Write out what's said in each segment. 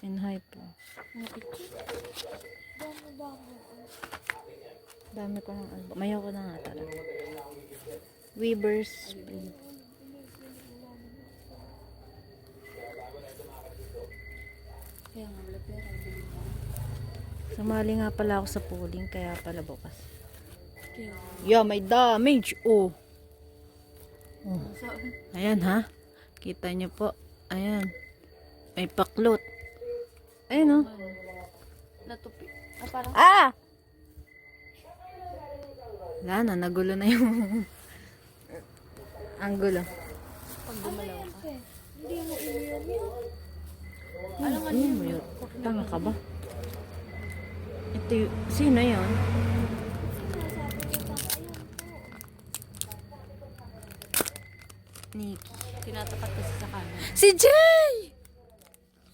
Inhay po. Dami ko ng album. Mayaw ko na nga talaga. Weaver's Spring. Kaya nga wala pera. Sumali nga pala ako sa polling, kaya pala bukas. Kaya Yeah, may damage. Oh. saan? Ayan ha. Kita nyo po. Ayan. May paklot. Ayan oh. Natupi. Ah, parang Ah! Wala na, nagulo na yung ang gulo. pag gumalaw ka. Hindi mo iyon yun. Ano nga yun? Tanga ka ba? Ito yung, sino yun? Nikki. Tinatapat kasi sa kanan. Si Jay!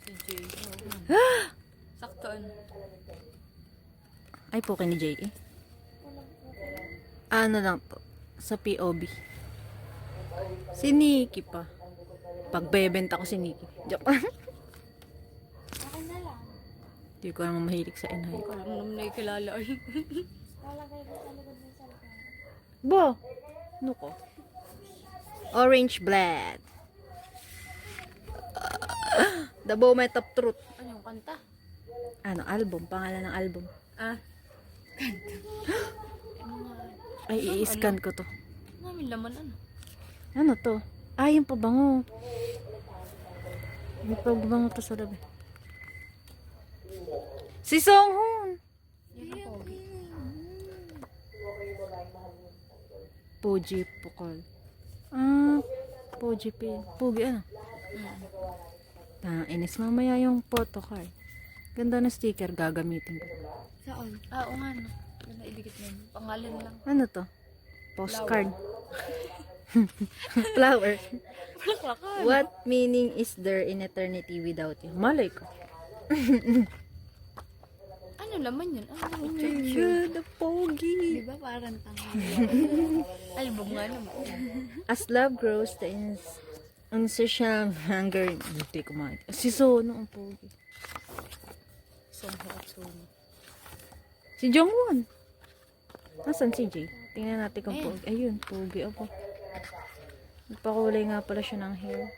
Si Jay. Saktoon. Ay, po ni Jay eh. Ano lang to? Sa POB. Si Nikki pa. Pagbebenta ko si Nikki. Joke lang. Akin na lang. Hindi ko naman mahilig sa inhay. Alam mo naman na ikilala ay. Lalagay ko sa likod ng cellphone. Bo! Ano ko? Orange Blood. The Moment of Truth. Ano yung kanta? Ano? Album. Pangalan ng album. Ah. Ay, i-scan ko to. Namin laman ano. Ano to? Ah, yung pabango. May pabango to sa labi. Si Songhoon! Yan ang pogi. Poji Pukol. Ah, Poji P. Pogi ano? Inis mamaya yung photo card. Ganda na sticker gagamitin ko. Saan? Ah, oo nga no. Yan na idikit na yun. Pangalan lang. Ano to? Postcard. Flower. Palaklakan. What meaning is there in eternity without you? Malay ko. Ano laman yun? Ano Oh laman my yun? God, the pogi. Diba parang tanga? Album nga naman. As love grows, the insatiable hunger. Hindi ko makita. Si Sono ang pogi. Songho at Sono. Si Jongwon. Nasaan si Jay? Tingnan natin kung Ayan. pogi. Ayun, pogi ako. Nagpakulay nga pala siya ng hair.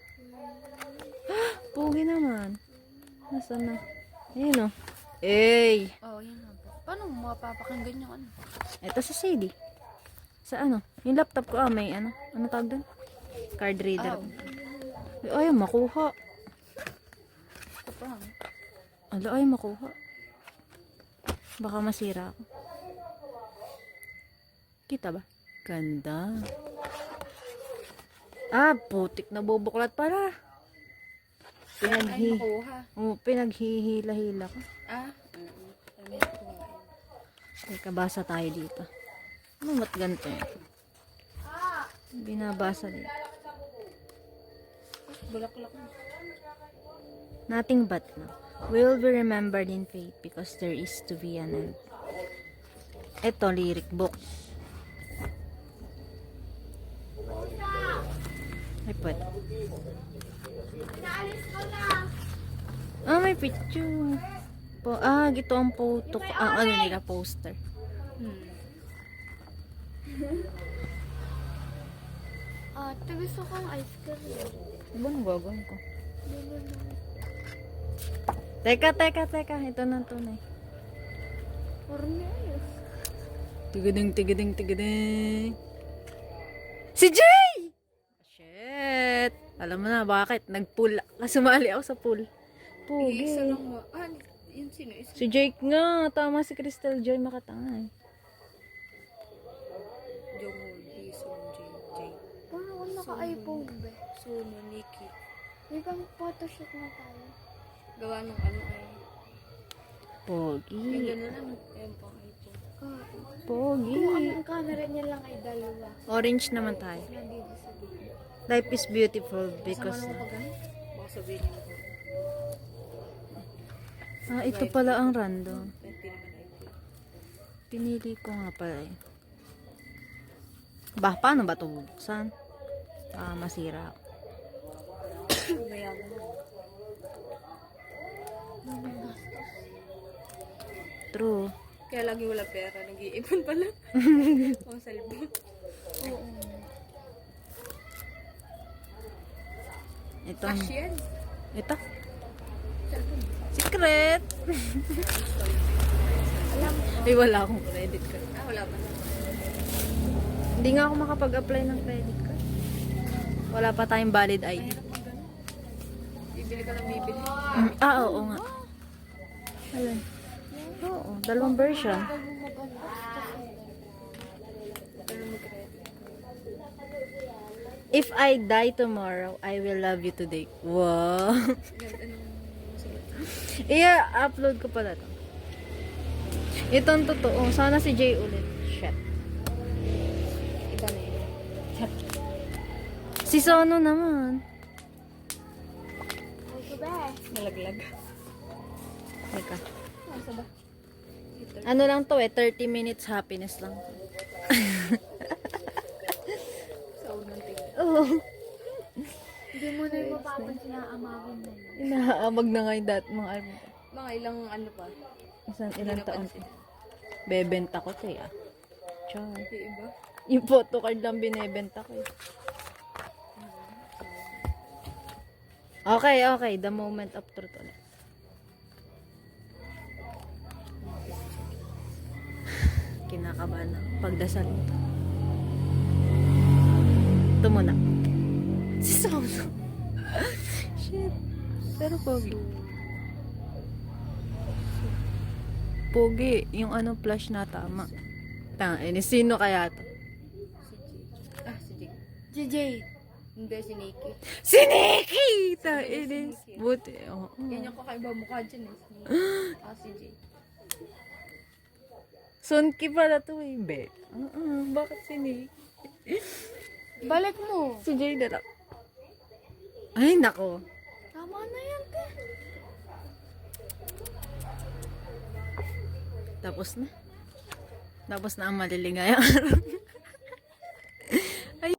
Pogi naman. Nasaan na? Ayun o. Ey! Oo, yan nga po. Paano mo mapapakinggan yung ano? Ito sa CD. Sa ano? Yung laptop ko, may ano? Ano tawag doon? Card reader. Ay, ayaw makuha. Ito pa. Ala, ayaw makuha. Baka masira ako. Kita ba? Ganda. Ah, putik na bubuklat pala. Ay, makuha. Pinaghihila-hila ko. Ah? Ano yung kuha? Teka, basa tayo dito. Ano ba't ganito yun? Binabasa dito. Bulaklak na. Nothing but love. Will be remembered in faith because there is to be an end. Ito, lyric book. Ay, pwede. Ah, may picture. Gito ang photo. Ano nila, poster. Ate, gusto kong ice cream. Diba nang gagawin ko? Teka. Ito na tunay. Cornelius. Tigading. Si Jay! Shit! Alam mo na bakit? Nag-pool. Sumali ako sa pool. Pogi. Isa lang mo. Ah, yun sino? Isa. Si Jake nga. Tama si Crystal Joy makatanga eh. Jongwon, Jason, Jay. Paano kung naka-iPhone ba? Sono, Nikki. May bang photoshoot na tayo? Gawa ng ano ay. Yung Pogi. gano'n ano. Ayun pang iPhone. Pogi. Kung ang camera niya lang ay dalawa. Orange naman tayo. Nandito sa gitna. Life is beautiful because... Sama naman pag ano? Baka sabihin niyo ko. ito pala ang random. Hindi naman iPhone. Pinili ko nga pala eh. Paano ba ito buksan? Masira ako. Mayaman. True. Kaya lagi wala pera. Nag-iipon pala. Pang salbo. Oo. Ito. Cash yan. Ito. Secret. Ay, wala akong credit card. Ah, wala pa. Hindi nga ako makapag-apply ng credit card. Wala pa tayong valid ID. Mahirap ang ganun. Bibili ka ng bibili. Oo nga. Ayan. Oo, dalawang version. If I die tomorrow, I will love you today. Wow. I-upload ko pala to. Itong totoo. Sana si Jay ulit. Shit. Iba na yun. Si Sono naman. Ay, ba? Nalaglag. Teka. Asa ba? Ano lang to 30 minutes happiness lang. Sa unang tingin. Oo. Hindi mo na yung mapapansin na amawin na yun. Inaamag na nga yung mga ano. Mga ilang ano pa. Ilang taon. Bebenta ko to ya. Char. Yung iba. Yung photo card lang binebenta ko eh. Okay, okay. The moment of truth ulit. Kinakabahan na. Pagdasal ito. Ito muna. Si Soso. Shit. Pero pogi. Pogi. Yung ano flash na tama. Sino kaya to? Ah, si Jake. JJ. Hindi, si Nikki. Si Nikki! Tainis. Buti. Oo. Yan yung kakaiba mukha dyan eh. Si Jake. Sunki pala to eh, be. Bakit si Nikki? Balik mo. Si Jay na lang. Ay, nako. Tama na yan, te. Tapos na. Tapos na ang maliligayang araw.